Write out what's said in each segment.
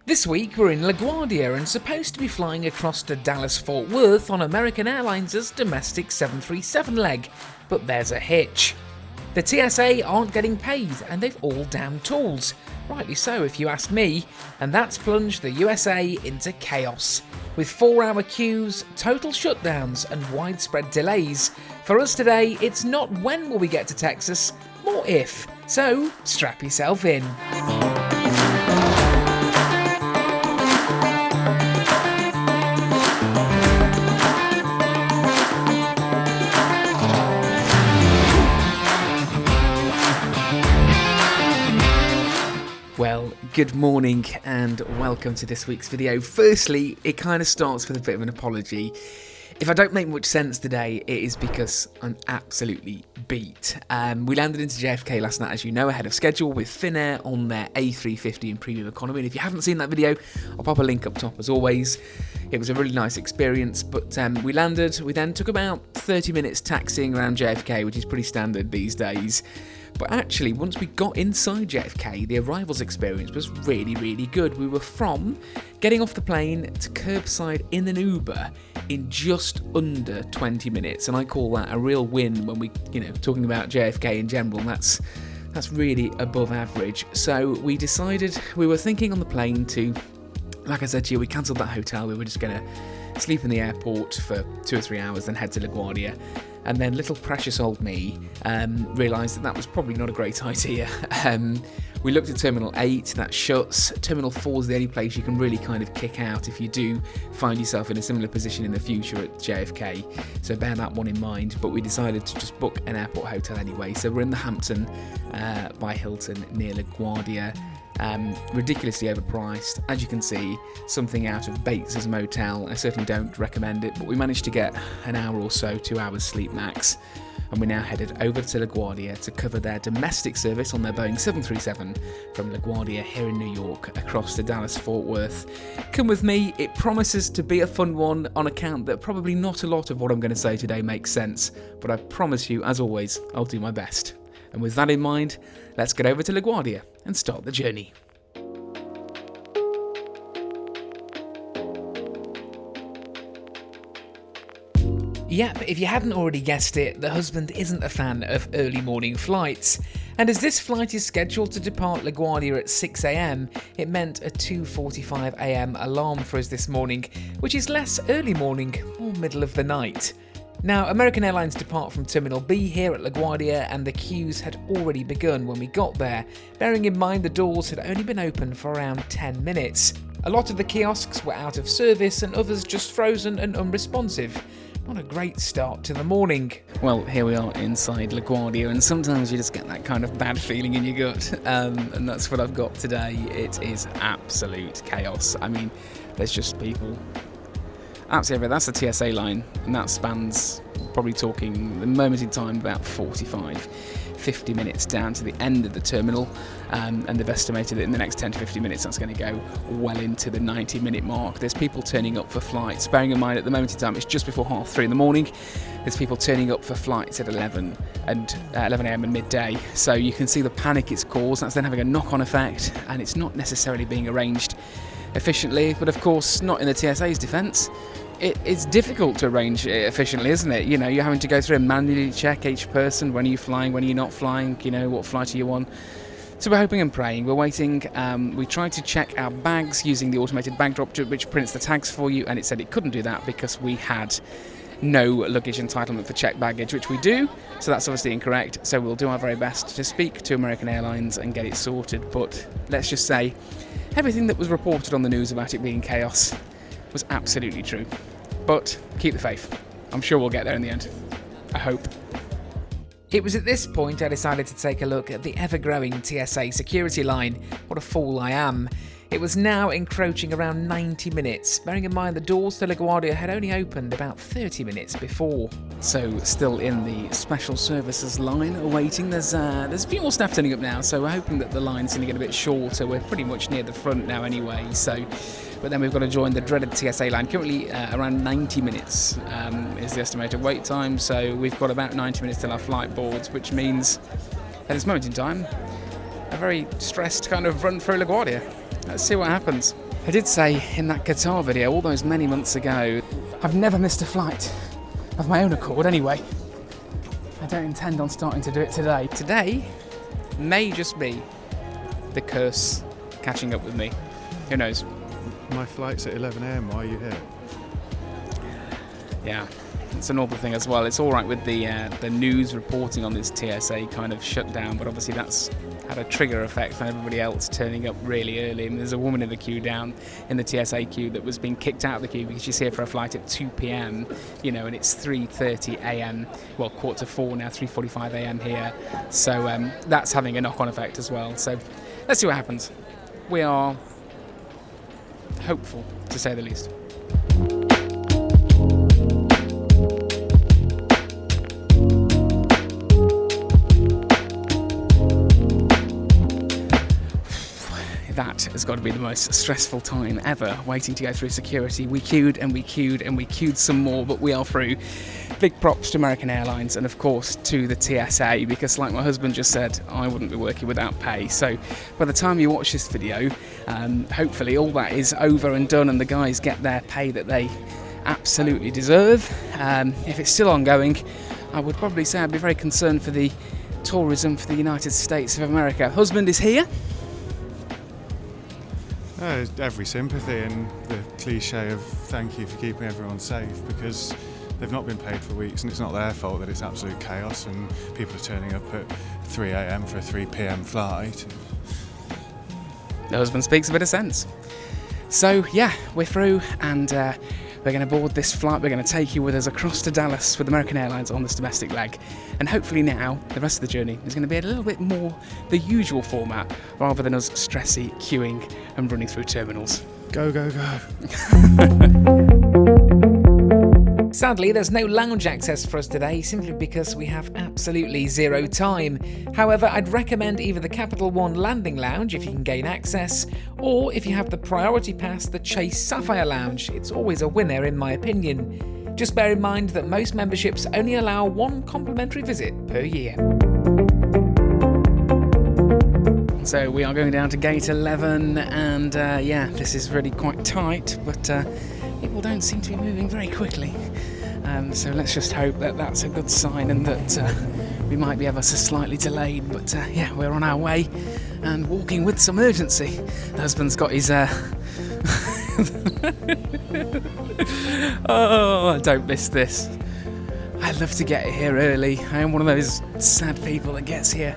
This week we're in LaGuardia and supposed to be flying across to Dallas-Fort Worth on American Airlines' domestic 737 leg, but there's a hitch. The TSA aren't getting paid and they've all damn tools. Rightly so if you ask me, and that's plunged the USA into chaos. With 4-hour queues, total shutdowns and widespread delays. For us today, it's not when will we get to Texas, more if. So, strap yourself in. Well, good morning and welcome to this week's video. Firstly, it kind of starts with a bit of an apology. If I don't make much sense today, it is because I'm absolutely beat. We landed into JFK last night, as you know, ahead of schedule with Finnair on their A350 in Premium Economy. And if you haven't seen that video, I'll pop a link up top as always. It was a really nice experience, but we landed. We then took about 30 minutes taxiing around JFK, which is pretty standard these days. But actually, once we got inside JFK, the arrivals experience was really, really good. We were from getting off the plane to curbside in an Uber in just under 20 minutes. And I call that a real win when we, talking about JFK in general. That's really above average. So we decided, we were thinking on the plane to, like I said to you, we cancelled that hotel. We were just going to sleep in the airport for 2 or 3 hours, then head to LaGuardia. And then little precious old me realised that was probably not a great idea. We looked at Terminal 8, that shuts. Terminal 4 is the only place you can really kind of kick out if you do find yourself in a similar position in the future at JFK. So bear that one in mind. But we decided to just book an airport hotel anyway. So we're in the Hampton by Hilton near LaGuardia. Ridiculously overpriced, as you can see, something out of Bates's Motel. I certainly don't recommend it, but we managed to get an hour or so, 2 hours sleep max, and we're now headed over to LaGuardia to cover their domestic service on their Boeing 737 from LaGuardia here in New York across to Dallas-Fort Worth. Come with me, it promises to be a fun one on account that probably not a lot of what I'm going to say today makes sense, but I promise you, as always, I'll do my best. And with that in mind, let's get over to LaGuardia and start the journey. Yep, if you hadn't already guessed it, the husband isn't a fan of early morning flights. And as this flight is scheduled to depart LaGuardia at 6 a.m, it meant a 2:45 a.m. alarm for us this morning, which is less early morning, more middle of the night. Now, American Airlines depart from Terminal B here at LaGuardia and the queues had already begun when we got there, bearing in mind the doors had only been open for around 10 minutes. A lot of the kiosks were out of service and others just frozen and unresponsive. Not a great start to the morning. Well, here we are inside LaGuardia, and sometimes you just get that kind of bad feeling in your gut, and that's what I've got today. It is absolute chaos. I mean, there's just people absolutely everywhere. That's the TSA line, and that spans, probably talking the moment in time, about 50 minutes down to the end of the terminal, and they've estimated that in the next 10 to 50 minutes that's going to go well into the 90-minute mark. There's people turning up for flights, bearing in mind at the moment in time it's just before 3:30 in the morning. There's people turning up for flights at 11 a.m. and midday, so you can see the panic it's caused. That's then having a knock-on effect, and it's not necessarily being arranged efficiently, but of course not in the TSA's defence. It's difficult to arrange it efficiently, isn't it? You're having to go through and manually check each person. When are you flying? When are you not flying? What flight are you on? So we're hoping and praying. We're waiting. We tried to check our bags using the automated bag drop, which prints the tags for you, and it said it couldn't do that because we had no luggage entitlement for checked baggage, which we do. So that's obviously incorrect. So we'll do our very best to speak to American Airlines and get it sorted. But let's just say everything that was reported on the news about it being chaos was absolutely true. But keep the faith. I'm sure we'll get there in the end. I hope. It was at this point I decided to take a look at the ever-growing TSA security line. What a fool I am. It was now encroaching around 90 minutes, bearing in mind the doors to LaGuardia had only opened about 30 minutes before. So, still in the special services line, awaiting. There's a few more staff turning up now, so we're hoping that the line's going to get a bit shorter. We're pretty much near the front now anyway, so... But then we've got to join the dreaded TSA line. Currently around 90 minutes is the estimated wait time, so we've got about 90 minutes till our flight boards, which means at this moment in time, a very stressed kind of run through LaGuardia. Let's see what happens. I did say in that Qatar video all those many months ago, I've never missed a flight of my own accord anyway. I don't intend on starting to do it today. Today may just be the curse catching up with me. Who knows? My flight's at 11 a.m. Why are you here? Yeah, it's an awful thing as well. It's all right with the news reporting on this TSA kind of shutdown, but obviously that's had a trigger effect on everybody else turning up really early. And there's a woman in the queue down in the TSA queue that was being kicked out of the queue because she's here for a flight at 2 p.m, you know, and it's 3:30 a.m, well, 3:45 now, 3:45 a.m. here. So that's having a knock-on effect as well. So let's see what happens. We are hopeful, to say the least. That has got to be the most stressful time ever, waiting to go through security. We queued and we queued and we queued some more, but we are through. Big props to American Airlines and, of course, to the TSA, because like my husband just said, I wouldn't be working without pay. So by the time you watch this video, hopefully all that is over and done and the guys get their pay that they absolutely deserve. If it's still ongoing, I would probably say I'd be very concerned for the tourism for the United States of America. Husband is here. Every sympathy and the cliche of thank you for keeping everyone safe, because they've not been paid for weeks and it's not their fault that it's absolute chaos and people are turning up at 3 a.m. for a 3 p.m. flight. The husband speaks a bit of sense. So yeah, we're through and we're going to board this flight. We're going to take you with us across to Dallas with American Airlines on this domestic leg. And hopefully now, the rest of the journey is going to be a little bit more the usual format, rather than us stressy queuing and running through terminals. Go, go, go. Sadly, there's no lounge access for us today, simply because we have absolutely zero time. However, I'd recommend either the Capital One Landing Lounge if you can gain access, or if you have the Priority Pass, the Chase Sapphire Lounge. It's always a winner in my opinion. Just bear in mind that most memberships only allow one complimentary visit per year. So we are going down to gate 11 and yeah, this is really quite tight, but people don't seem to be moving very quickly. So let's just hope that that's a good sign and that we might be ever so slightly delayed. But yeah, we're on our way and walking with some urgency. The husband's got his... Oh, I don't miss this. I love to get here early. I am one of those sad people that gets here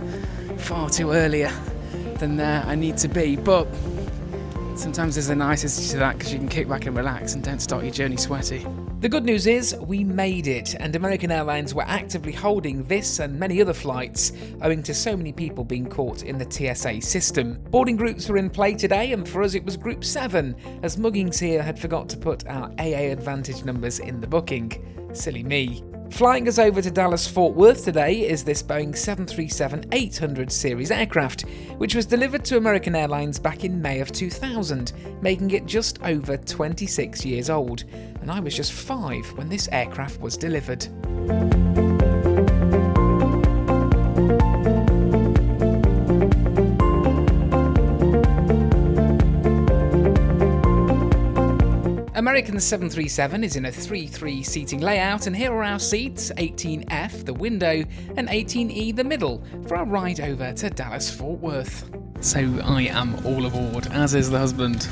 far too earlier than I need to be. But sometimes there's a nicety to that because you can kick back and relax and don't start your journey sweaty. The good news is we made it, and American Airlines were actively holding this and many other flights owing to so many people being caught in the TSA system. Boarding groups were in play today, and for us it was Group 7, as Muggings here had forgot to put our AA Advantage numbers in the booking. Silly me. Flying us over to Dallas-Fort Worth today is this Boeing 737-800 series aircraft, which was delivered to American Airlines back in May of 2000, making it just over 26 years old. And I was just 5 when this aircraft was delivered. American's 737 is in a 3-3 seating layout, and here are our seats: 18F, the window, and 18E, the middle, for our ride over to Dallas-Fort Worth. So I am all aboard, as is the husband.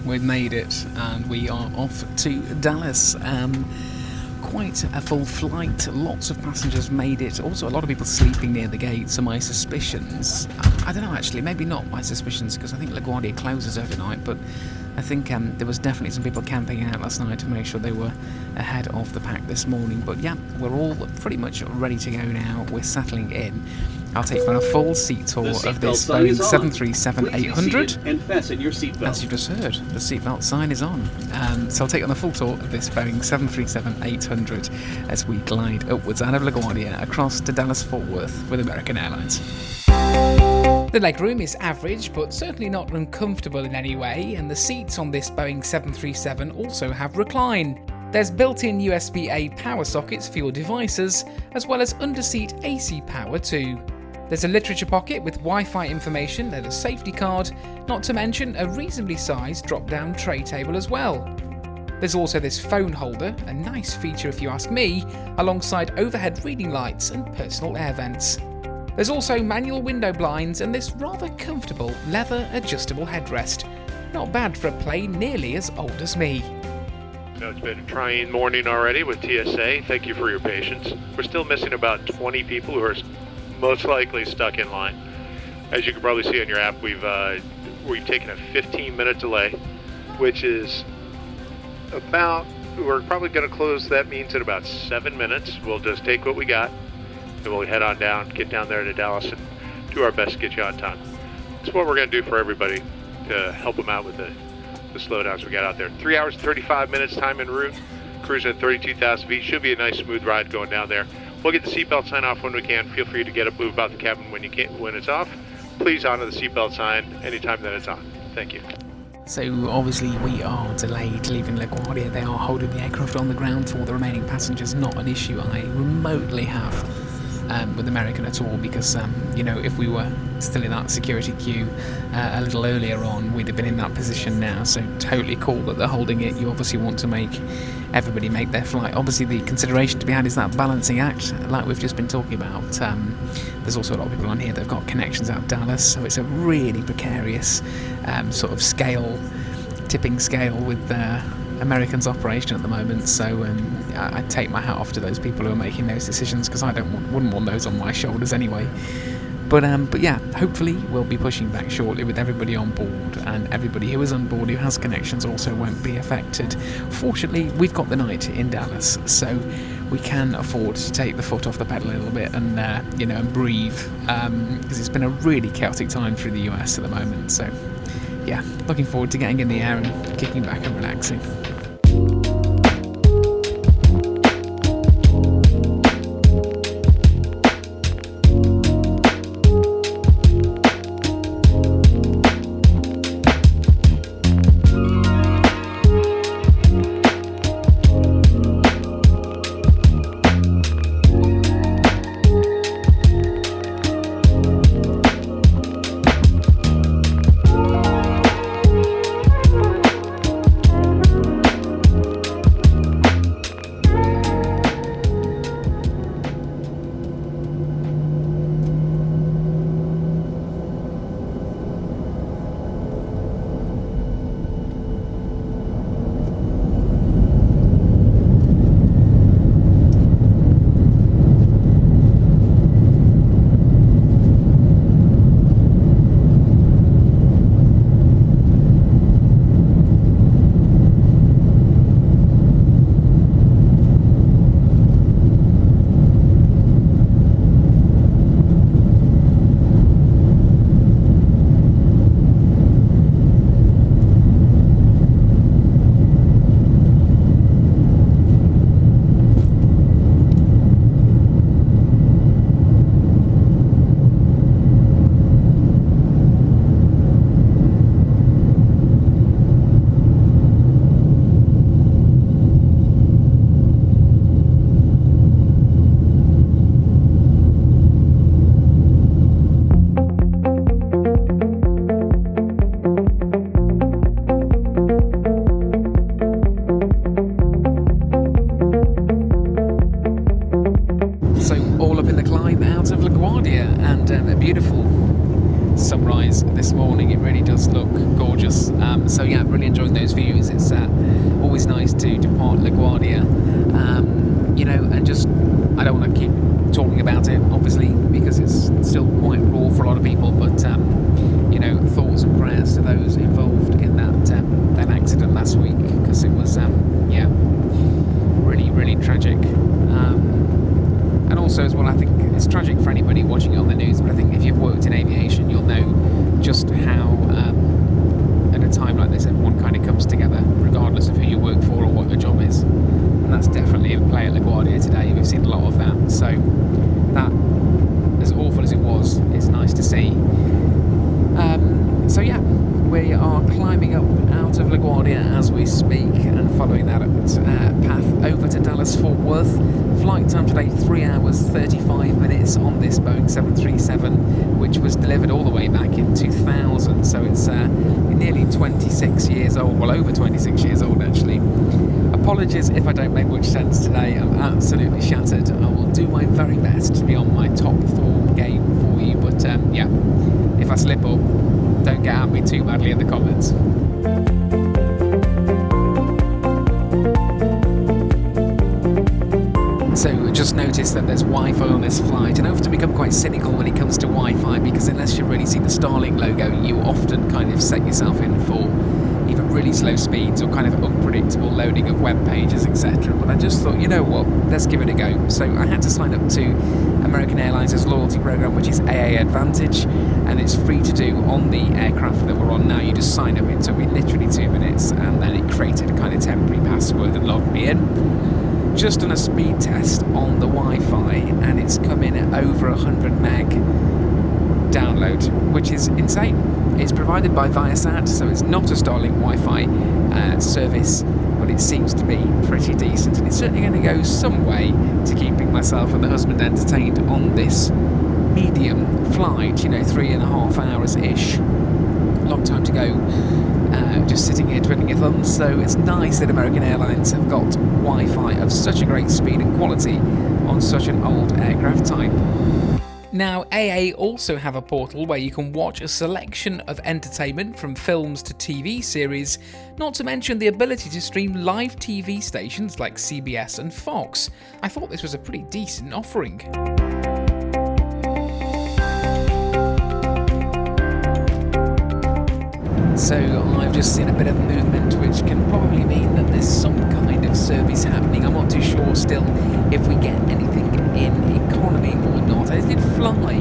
We've made it, and we are off to Dallas. Quite a full flight, lots of passengers made it, also a lot of people sleeping near the gate, so my suspicions, I don't know actually, maybe not my suspicions, because I think LaGuardia closes overnight, but I think there was definitely some people camping out last night to make sure they were ahead of the pack this morning. But yeah, we're all pretty much ready to go now. We're settling in. I'll take you on a full seat tour of this Boeing 737-800. And fasten your seatbelt. As you just heard, the seatbelt sign is on. So I'll take you on a full tour of this Boeing 737-800 as we glide upwards out of LaGuardia across to Dallas-Fort Worth with American Airlines. The legroom is average, but certainly not uncomfortable in any way, and the seats on this Boeing 737 also have recline. There's built-in USB-A power sockets for your devices, as well as under-seat AC power too. There's a literature pocket with Wi-Fi information and a safety card, not to mention a reasonably sized drop-down tray table as well. There's also this phone holder, a nice feature if you ask me, alongside overhead reading lights and personal air vents. There's also manual window blinds and this rather comfortable leather adjustable headrest. Not bad for a plane nearly as old as me. So it's been a trying morning already with TSA. Thank you for your patience. We're still missing about 20 people who are most likely stuck in line. As you can probably see on your app, we've taken a 15-minute delay, which is we're probably going to close, that means in about 7 minutes. We'll just take what we got, and we'll head on down, get down there to Dallas, and do our best to get you on time. That's what we're going to do for everybody to help them out with the slowdowns we got out there. 3 hours, 35 minutes time en route, cruising at 32,000 feet. Should be a nice smooth ride going down there. We'll get the seatbelt sign off when we can. Feel free to get up, move out the cabin when it's off. Please honor the seatbelt sign anytime that it's on. Thank you. So obviously we are delayed leaving LaGuardia. They are holding the aircraft on the ground for the remaining passengers. Not an issue I remotely have with American at all, because if we were still in that security queue a little earlier on, we'd have been in that position now. So totally cool that they're holding it. You obviously want to make everybody make their flight. Obviously the consideration to be had is that balancing act like we've just been talking about. There's also a lot of people on here that have got connections out of Dallas, so it's a really precarious sort of tipping scale with American's operation at the moment. So I take my hat off to those people who are making those decisions, because I wouldn't want those on my shoulders anyway. But yeah, hopefully we'll be pushing back shortly with everybody on board, and everybody who is on board who has connections also won't be affected. Fortunately, we've got the night in Dallas, so we can afford to take the foot off the pedal a little bit and and breathe, because it's been a really chaotic time through the US at the moment. So yeah, looking forward to getting in the air and kicking back and relaxing. Beautiful sunrise this morning. It really does look gorgeous. So yeah, really enjoying those views. It's always nice to depart LaGuardia, and just, I don't want to keep talking about it obviously because it's still quite raw for a lot of people, but thoughts and prayers to those involved in that accident last week, because it was really tragic. And also as well, I think it's tragic for anybody watching it on the news, but I think if you've worked in aviation, you'll know just how at a time like this everyone kind of comes together regardless of who you work for or what your job is, and that's definitely in play at LaGuardia today. We've seen a lot of that, so that, as awful as it was, it's nice to see. So yeah, we are climbing up out of LaGuardia. LaGuardia as we speak, and following that path over to Dallas-Fort Worth. Flight time today 3 hours 35 minutes on this Boeing 737, which was delivered all the way back in 2000, so it's nearly 26 years old, well over 26 years old actually. Apologies if I don't make much sense today, I'm absolutely shattered. I will do my very best to be on my top form game for you, but yeah, if I slip up, don't get at me too badly in the comments. So just notice that there's Wi-Fi on this flight, and I often become quite cynical when it comes to Wi-Fi, because unless you really see the Starlink logo, you often kind of set yourself in for either really slow speeds or kind of unpredictable loading of web pages, etc. But I just thought, you know what, let's give it a go. So I had to sign up to American Airlines' loyalty program, which is AA Advantage, and it's free to do on the aircraft that we're on now. You just sign up, it took me literally 2 minutes, and then it created a kind of temporary password and logged me in. Just done a speed test on the Wi-Fi, and it's come in at over 100 meg download, which is insane. It's provided by Viasat, so it's not a Starlink Wi-Fi service, but it seems to be pretty decent, and it's certainly going to go some way to keeping myself and the husband entertained on this medium flight, 3.5 hours-ish. Long time to go. Just sitting here twiddling your thumbs, so it's nice that American Airlines have got Wi-Fi of such a great speed and quality on such an old aircraft type. Now, AA also have a portal where you can watch a selection of entertainment from films to TV series, not to mention the ability to stream live TV stations like CBS and Fox. I thought this was a pretty decent offering. So I've just seen a bit of movement, which can probably mean that there's some kind of service happening. I'm not too sure still if we get anything in economy or not. I did fly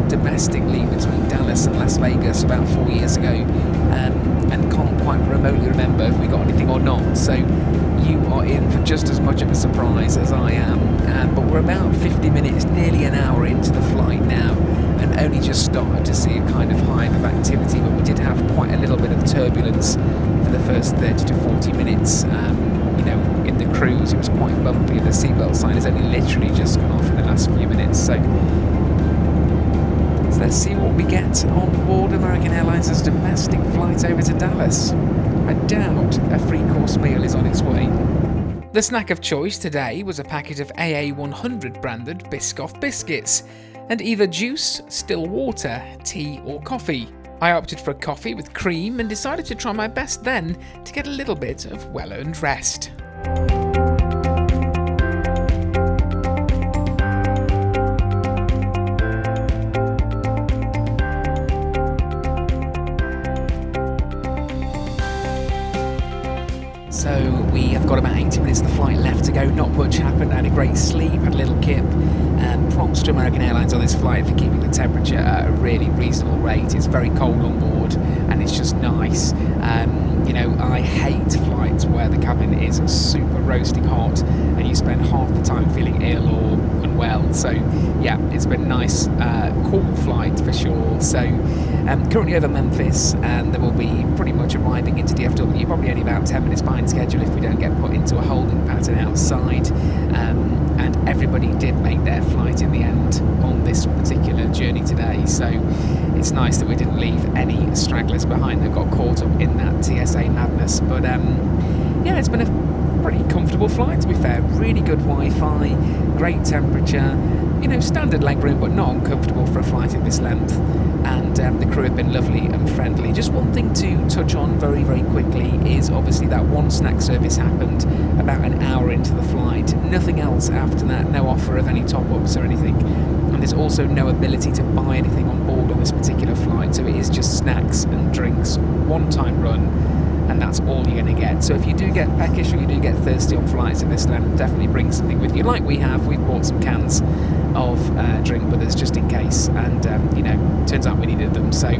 domestically between Dallas and Las Vegas about 4 years ago, and can't quite remotely remember if we got anything or not. So you are in for just as much of a surprise as I am. But we're about 50 minutes, nearly an hour into the flight now, and only just started to see a kind of hive of activity, but we did have quite a little bit of turbulence for the first 30 to 40 minutes. In the cruise it was quite bumpy, and the seatbelt sign has only literally just gone off in the last few minutes. So let's see what we get on board American Airlines' domestic flight over to Dallas. I doubt a free-course meal is on its way. The snack of choice today was a packet of AA 100 branded Biscoff biscuits, and either juice, still water, tea or coffee. I opted for a coffee with cream and decided to try my best then to get a little bit of well-earned rest. So we have got about 80 minutes of the flight left to go. Not much happened. I had a great sleep, had a little kip. Props to American Airlines on this flight for keeping the temperature at a really reasonable rate. It's very cold on board and it's just nice. I hate flights where the cabin is super roasting hot and you spend half the time feeling ill or unwell. So yeah, it's been a nice, cool flight for sure. So currently over Memphis, and then we'll be pretty much arriving into DFW, probably only about 10 minutes behind schedule if we don't get put into a holding pattern outside. And everybody did make their flight in the end on this particular journey today, so it's nice that we didn't leave any stragglers behind that got caught up in that TSA madness. But yeah, it's been a pretty comfortable flight, to be fair. Really good Wi-Fi, great temperature, standard legroom, but not uncomfortable for a flight of this length. And the crew have been lovely and friendly. Just one thing to touch on very, very quickly is obviously that one snack service happened about an hour into the flight. Nothing else after that, no offer of any top-ups or anything. And there's also no ability to buy anything on board on this particular flight, so it is just snacks and drinks, one-time run, and that's all you're going to get. So if you do get peckish or you do get thirsty on flights of this length, definitely bring something with you, like we have. We've brought some cans of drink with us just in case, and turns out we needed them. So,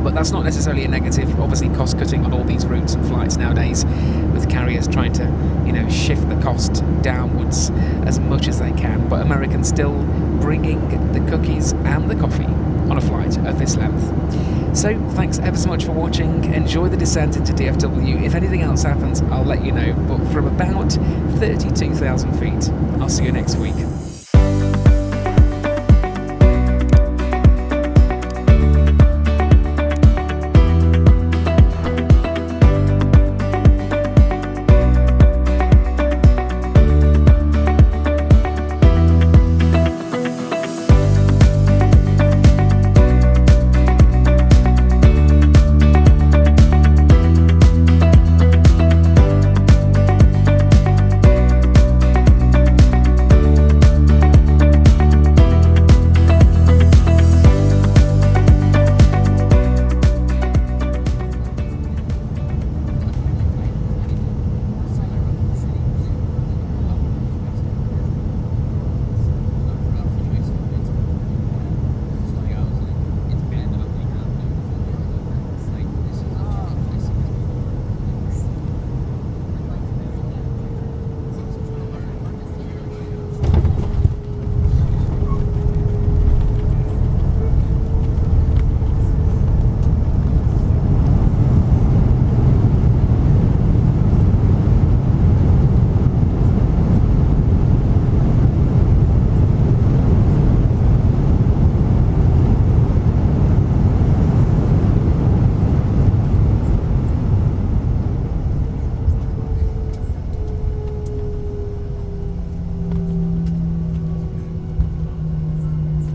but that's not necessarily a negative. Obviously, cost cutting on all these routes and flights nowadays, with carriers trying to shift the cost downwards as much as they can. But American still bringing the cookies and the coffee on a flight of this length. So thanks ever so much for watching. Enjoy the descent into DFW. If anything else happens, I'll let you know. But from about 32,000 feet, I'll see you next week.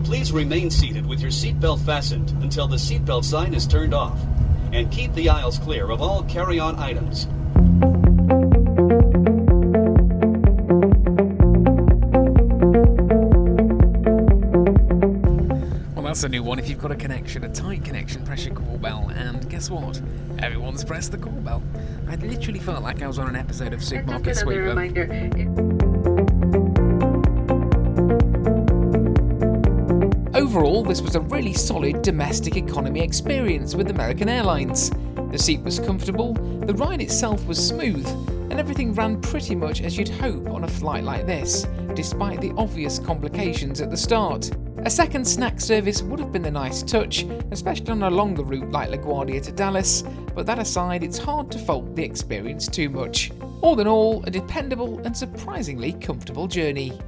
Please remain seated with your seatbelt fastened until the seatbelt sign is turned off, and keep the aisles clear of all carry-on items. Well, that's a new one. If you've got a tight connection, press your call bell, and guess what? Everyone's pressed the call bell. I literally felt like I was on an episode of Supermarket Sweeper. Overall, this was a really solid domestic economy experience with American Airlines. The seat was comfortable, the ride itself was smooth, and everything ran pretty much as you'd hope on a flight like this, despite the obvious complications at the start. A second snack service would have been a nice touch, especially on a longer route like LaGuardia to Dallas, but that aside, it's hard to fault the experience too much. All in all, a dependable and surprisingly comfortable journey.